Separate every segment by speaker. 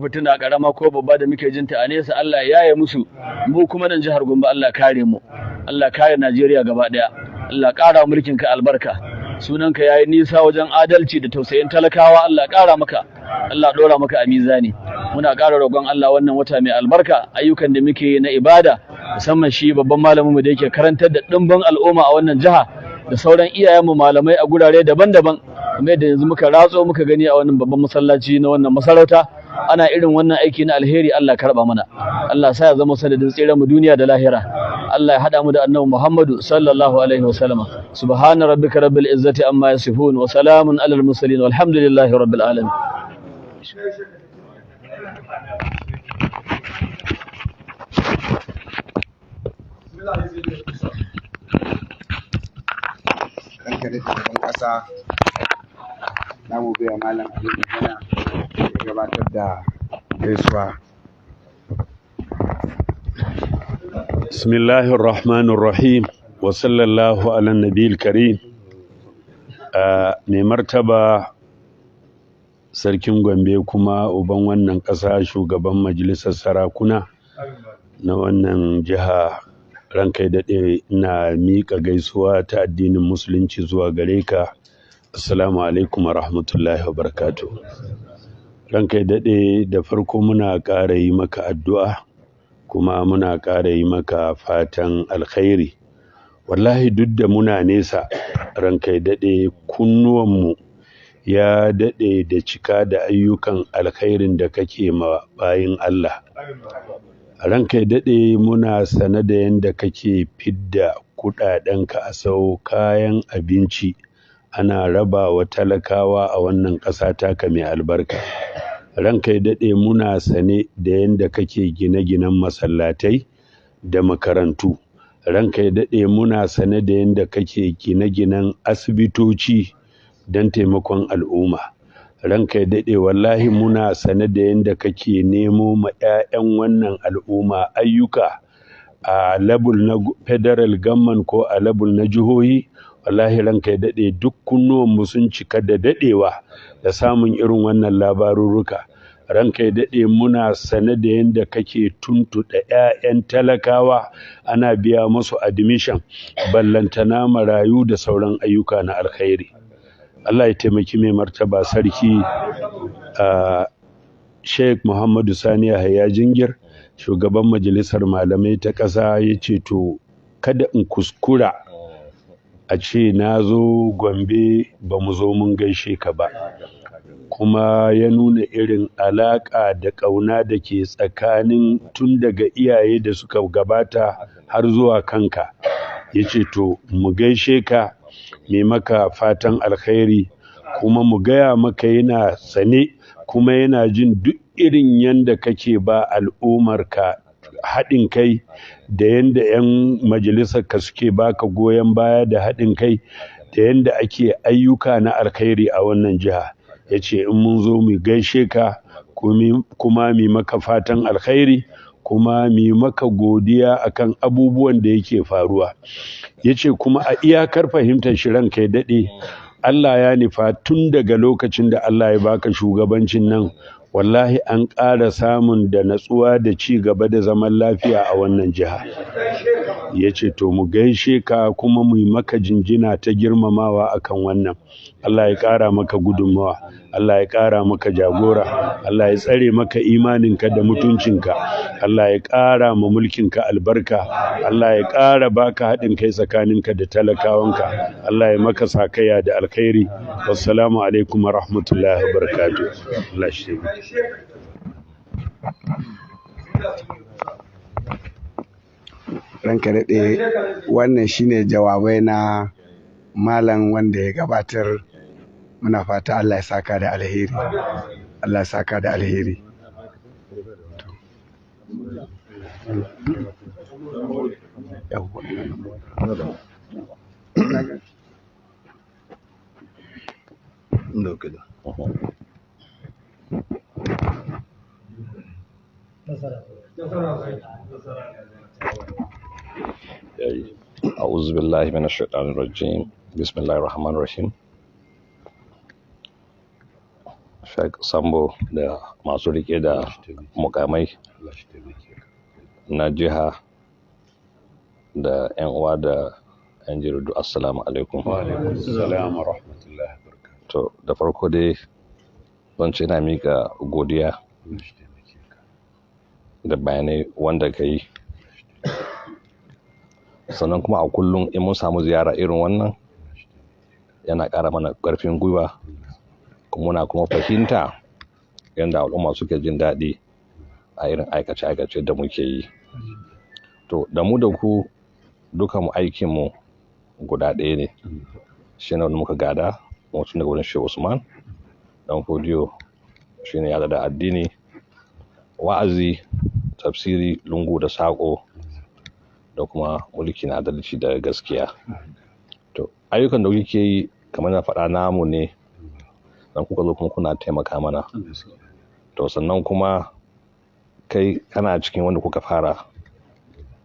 Speaker 1: fitina karama ko babba da muke jinta a nesa Allah ya yaye musu, mu kuma nan jihar Gombe Allah kare mu, Allah kare Najeriya gaba daya, Allah ƙara mulkin ka albarka, sunanka yayi nisa wajen adalci da tausayin talakawa, Allah ƙara maka, Allah ɗora maka a mizani. Muna ƙara roƙon Allah wannan wata mai albarka, ayyukan da muke na ibada, musamman shi babban malamin mu da yake karantar da ɗimbin al'umma a wannan jiha da sauran iyayenmu malamai a gurare daban-daban, kuma yadda yanzu muka ratso muka gani a wannan babban masallaci na wannan masarauta ana irin wannan aiki na alheri. Allah karba mana, Allah sa ya zama sanadin tsira mu duniya da lahira, Allah ya hada mu da annabi Muhammadu sallallahu alaihi wasallam. Subhana rabbika rabbil izzati amma yasifun wa salamun alal mursalin walhamdulillahi rabbil alamin.
Speaker 2: Ranka da shugaban ƙasa za mu biya malam abin magana ya gabatar da gaisuwa.
Speaker 3: Bismillahir Rahmanir Rahim wa sallallahu ala nabiyil karim. Mai martaba sarkin Gombe kuma uban wannan ƙasa, shugaban majalisar sarakuna na wannan jiha, ranka ya daɗe, ina miƙa gaisuwa ta addinin musulunci zuwa gare ka. Assalamu alaikum wa rahmatullahi wa barakatuh. Ranka ya daɗe, da farko muna ƙara yi maka addu'a kuma muna ƙara yi maka fatan alkhairi. Wallahi duk da muna nesa, ranka ya daɗe, kunnuwanmu ya daɗe da cika da ayyukan alkhairin da kake ma bayin Allah. Ranka ya daɗe, muna sane da yadda kake fidda kuɗaɗenka a sau kayan abinci ana raba wa talakawa a wannan ƙasa taka mai albarka. Ranka ya daɗe, muna sane da yadda kake gine-ginen masallatai da makarantu. Ranka ya daɗe, muna sane da yadda kake gine-ginen asibitoci don taimakon al'umma. Ranka ya daɗe, wallahi muna sane da yadda kake nemo ma 'ya'yan wannan al'umma ayyuka a level na federal government ko a level na jihohi. Wallahi ranka ya daɗe, duk kunnuwanmu sun cika da daɗewa da samun irin wannan labarurruka. Ranka ya daɗe, muna sane da yadda kake tuntuɗa 'ya'yan talakawa ana biya musu admission, ballantana marayu da sauran ayyuka na alkhairi. Allah ya taimaki mai martaba sarki Sheikh Muhammadu Sani Yahaya Jingir, shugaban majalisar malamai ta ƙasa, ya ce to kada in kuskura a ce na zo Gombe ba mu zo mun gaishe ka ba, kuma ya nuna irin alaƙa da ƙauna da ke tsakanin tun daga iyaye da suka gabata har zuwa kanka. Ya ce to mu gaishe ka, mai maka fatan alkhairi, kuma mu gaya maka yana sane kuma yana jin duk irin yanda kake ba al'ummarka haɗin kai da yanda 'yan majalisarka suke baka goyon baya da haɗin kai da yanda ake ayyuka na alkhairi a wannan jiha. Ya ce in mun zo mu gaishe ka kuma mu maka fatan alkhairi, kuma mu maka godiya akan abubuwan da yake faruwa. Ya ce kuma a iyakar fahimtar shi, ranka ya daɗe, Allah ya nufa tun daga lokacin da Allah ya baka shugabancin nan, wallahi an ƙara samun da natsuwa da ci gaba da zaman lafiya a wannan jiha. Ya ce to mu gaishe ka kuma mu yi maka jinjina ta girmamawa akan wannan. Allah ya ƙara maka gudunmawa, Allah ya ƙara maka jagora, Allah ya tsare maka imaninka da mutuncinka, Allah ya ƙara ma mulkinka albarka, Allah ya ƙara baka haɗin kai tsakaninka da talakawanka, Allah ya maka sakaya da alkhairi. Wassalamu alaikum wa rahmatullahi wa barakatuh. Allah shi
Speaker 2: Ranka daɗe, wannan shine jawabai na malam wanda ya gabatar. Muna fata Allah ya saka da alheri, Allah ya saka da alheri.
Speaker 4: أعوذ بالله من الشيطان الرجيم. بسم الله الرحمن الرحيم. Sheikh Sambo da masu rike da mukamai na jiha da 'yan uwa da 'yan jaridu, assalamu alaikum.
Speaker 3: Assalamu rahmatullahi wabarakatuh.
Speaker 4: To da farko dai zan ce ina mika godiya da bayanai wanda ka yi, sannan kuma a kullum in mun samu ziyara irin wannan yana ƙara mana ƙarfin gwiwa, muna kuma fahimta yadda al'umma suke jin daɗi a irin aikace-aikace da muke yi. To da mu da ku duka mu aikinmu guda ɗaya ne, shi ne wanda muka gada mutum daga wurin Shehu Usman dan Fodiyo, shi ne yada da addini, wa'azi, tafsiri, lungu da saƙo, da kuma mulkin adalci da gaskiya. To ayyukan da kuke yi kamar na faɗa namu ne, dan kuka zo kuma kuna taimaka mana. To sannan kuma kai kana cikin wanda kuka fara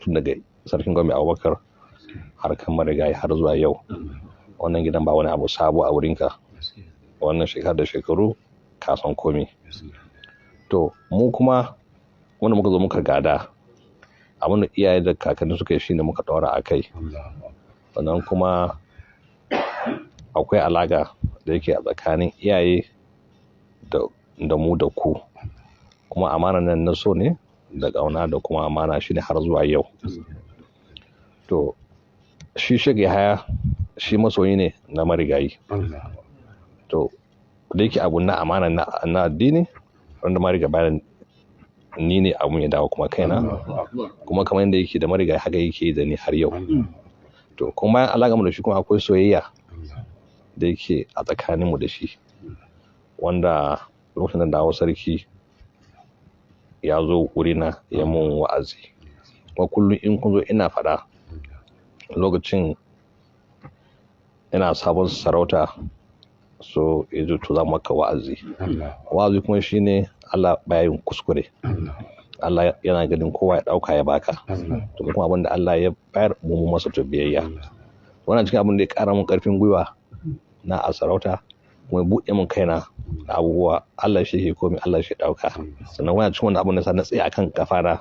Speaker 4: tun daga sarkin Gombe Abubakar har kan marigayi har zuwa yau. Wannan gidan ba wani abu sabo a wurinka, wannan shekara da shekaru ka san komi. To mu kuma wanda muka zo muka gada, abin da iyaye da kakanni suka yi shi ne muka ɗaura a kai. Sannan kuma akwai alaƙa da yake a tsakanin iyaye da mu da ku, kuma amana nan na so ne da ƙauna da kuma amana shi ne har zuwa yau. To shi Sheikh Yahaya shi masoyi ne na marigayi. To da yake abu na amana na addini wanda mariga bayan ni ne abun ya dawo kuma kaina, kuma kamar yadda yake da marigayi haka yake da ni har yau. To kuma alaƙa mu da shi kuma akwai soyayya da yake a tsakaninmu da shi, wanda lokacin da dawo sarki ya zo wurina ya mun wa'azi, kuma kullum in kun zo ina faɗa lokacin ina sabon sarauta, so yazo to za maka wa'azi. Wa'azi kuma shine Allah baya yin kuskure, Allah yana ganin kowa ya ɗauka ya baka, to kuma abin da Allah ya bayar mu masa to biyayya. Wannan cikin abin da ya ƙara mun ƙarfin gwiwa na a sarauta, kuma ya buɗe mun kaina da abubuwa. Allah shi ke komai, Allah shi ɗauka. Sannan wannan cikin wani abin da sa na tsaye akan kafara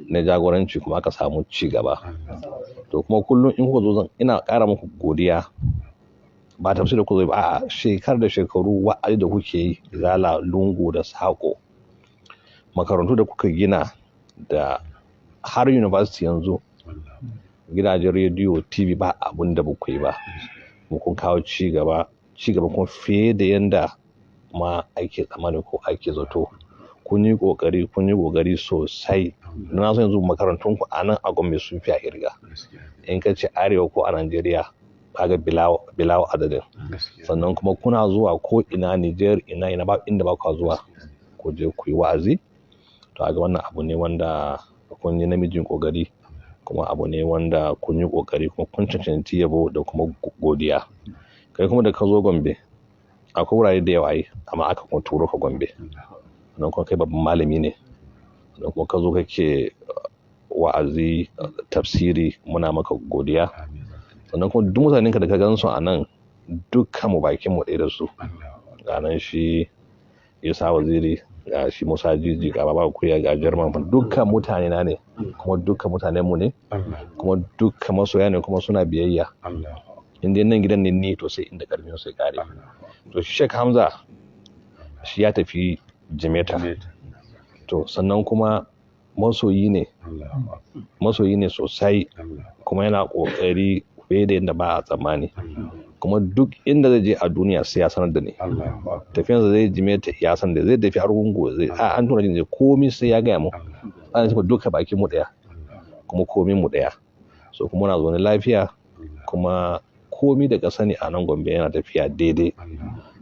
Speaker 4: na jagoranci kuma aka samu ci gaba. To kuma kullum in kuka zo ina ƙara muku godiya, ba tafsir da ku zo ba, a'a shekar da shekaru wa'azi da kuke yi, zala lungu da saƙo, makarantu da kuka gina, da har university yanzu, gidajen rediyo, TV, ba abun da baku yi ba. Kun kawo ci gaba kuma fiye da yanda ma ake tsammani ko ake zato. Kun yi ƙoƙari sosai. Na san yanzu makarantun ku a nan a Gombe sun fi a irga. In ka ce arewa ko a Najeriya kaga bilawo adadin. Sannan kuma kuna zuwa ko ina Niger, ina ba inda ba ku zuwa ku je ku yi wa'azi. To ga wannan abu ne wanda kun yi namijin ƙoƙari, kuma abu ne wanda kun yi ƙoƙari kuma kun cancanci yabo da kuma godiya. Kai kuma da ka zo Gombe akwai wurare da yawa amma aka kuma turo ka Gombe, sannan kuma kai babban malami ne, sannan kuma ka zo kake wa'azi, tafsiri, muna maka godiya. Sannan kuma duk mutanen ka da ka gan su a nan dukkan mu bakin mu ɗaya da su. Ga nan shi Isa Waziri, ga shi Musa Jiji, ga Baba Kuya, ga Jarman, dukkan mutane na ne, kuma dukkan mutanen mu ne, kuma dukkan masoya ne, kuma suna biyayya. Inda nan gidan ne ni to sai inda karfin sai kare. To Sheikh Hamza shi ya tafi Jimeta. To sannan kuma masoyi ne sosai, kuma yana kokari fiye da yadda ba a tsammani. Kuma duk inda zai je a duniya sai ya sanar da ni. Tafiyansa zai Jimeta ya san da zai tafi Argungu, zai an tura ni komai sai ya gaya mu. Ana cewa duka bakin mu daya, kuma komai mu daya. So kuma muna zaune lafiya, kuma komai da ka sani a nan Gombe yana tafiya daidai.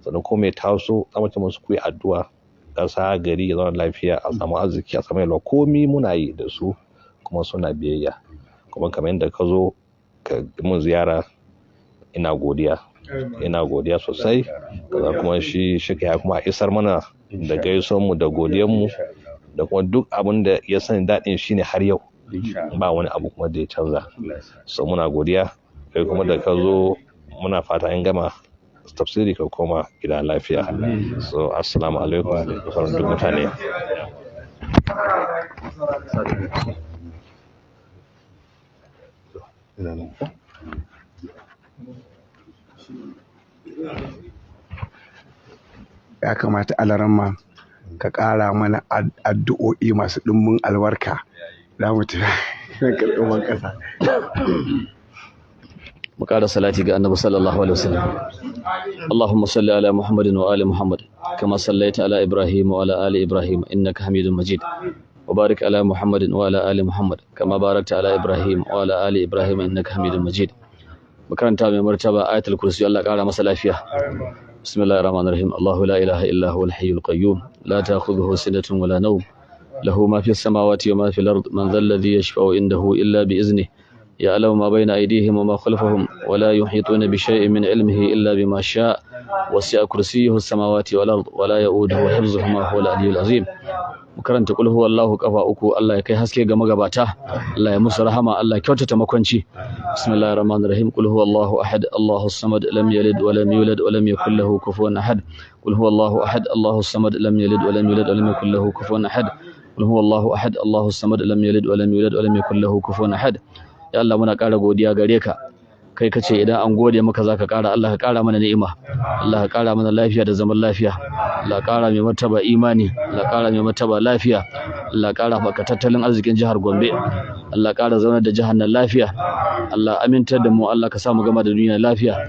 Speaker 4: Sannan komai taso za mu ce musu ku yi addu'a, ƙasa gari ya zama lafiya, a samu arziki, a samu yalwa, komai muna yi da su kuma suna biyayya. Kuma kamar yadda ka zo ka mun ziyara, ina godiya sosai. Kaza kuma shi ya kuma isar mana da gaisuwan mu da godiyan mu, da kuma duk abin da ya sani daɗin shine har yau ba wani abu kuma da ya canza. So muna godiya. Kai kuma da ka zo muna fata in gama tafsiri ka koma gida lafiya. So assalamu alaikum da sauran duk mutane.
Speaker 2: Ya kamata alaramma ka ƙara mana addu'o'i masu ɗumbin albarka za mu tafi karɓar ƙasa.
Speaker 1: mu ƙara salati ga annabi sallallahu alaihi wasallam. Allahumma salli ala Muhammadin wa ali Muhammad kama sallaita ala Ibrahim wa ala ali Ibrahim innaka Hamidum Majid. Wa barik ala Muhammadin wa ala ali Muhammad kama barakta ala Ibrahim wa ala ali Ibrahim innaka Hamidum Majid. Makaranta mai martaba ayatul kursi, Allah ƙara masa lafiya. Bismillahir rahmanir rahim. Allahu la ilaha illa huwal hayyul qayyum la ta'khudhuhu sinatun wa la nawm lahu ma fis samawati wa ma fil ard man dhal ladhi yashfa'u indahu illa bi iznihi يعلم ما بين أيديهم وما خلفهم ولا يحيطون بشيء من علمه إلا بما شاء وسع كرسيه السماوات والأرض ولا يؤوده حفظهما هو العلي العظيم. makaranta kul huwa Allahu kafa uku, Allah ya kai haske ga magabata, Allah ya musu rahama, Allah ya kyautata makwanci. Bismillahir rahmanir rahim. Kul huwa Allahu ahad, Allahu samad, lam yalid wa lam yulad wa lam yakul lahu kufuwan ahad. Kul huwa Allahu ahad, Allahu samad, lam yalid wa lam yulad wa lam yakul lahu kufuwan ahad. Kul huwa Allahu ahad, Allahu samad, lam yalid wa lam yulad wa lam yakul lahu kufuwan ahad. Ya Allah muna ƙara godiya gare ka, kai kace idan an gode maka zaka ƙara. Allah ka ƙara mana ni'ima, Allah ka ƙara mana lafiya da zaman lafiya, Allah ka ƙara mai martaba imani, Allah ka ƙara mai martaba lafiya, Allah ka ƙara maka tattalin arzikin jihar Gombe, Allah ka ƙara zaunar da jihar nan lafiya, Allah amintar da mu, Allah ka sa mu gama da duniya lafiya.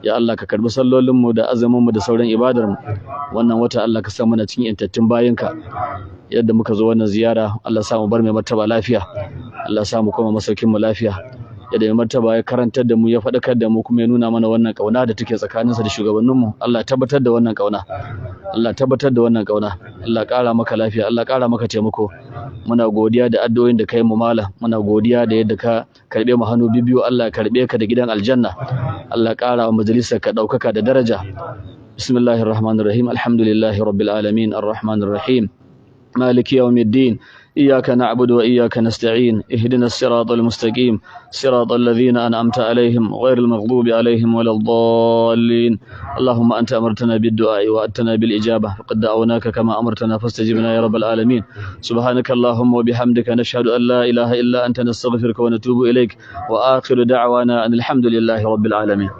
Speaker 1: Ya Allah ka karbi sallolin mu da azumin mu da sauran ibadar mu wannan wata, Allah ka sa mana cikin intattun bayinka. Yadda muka zo wannan ziyara, Allah sa mu bar mai martaba lafiya, Allah sa mu koma masaukin mu lafiya. Yadda mai martaba ya karantar da mu, ya faɗakar da mu, kuma ya nuna mana wannan kauna da take tsakaninsa da shugabannin mu. Allah tabbatar da wannan kauna, Allah tabbatar da wannan kauna. Allah ƙara maka lafiya, Allah ƙara maka taimako. Muna godiya da addu'o'in da kai mu mala, muna godiya da yadda ka karbe mu hannu bibiyu. Allah ya karbe ka da gidan aljanna, Allah ƙara wa majalisar ka ɗaukaka da daraja. Bismillahir rahmanir rahim. Alhamdulillahi rabbil alamin, arrahmanir rahim, maliki yawmiddin. إياك نعبد وإياك نستعين اهدنا الصراط المستقيم صراط الذين أنعمت عليهم غير المغضوب عليهم ولا الضالين. اللهم أنت أمرتنا بالدعاء وأتنا بالإجابة فقد دعوناك كما أمرتنا فاستجبنا يا رب العالمين. سبحانك اللهم وبحمدك نشهد أن لا إله إلا أنت نستغفرك ونتوب إليك وآخر دعوانا أن الحمد لله رب العالمين.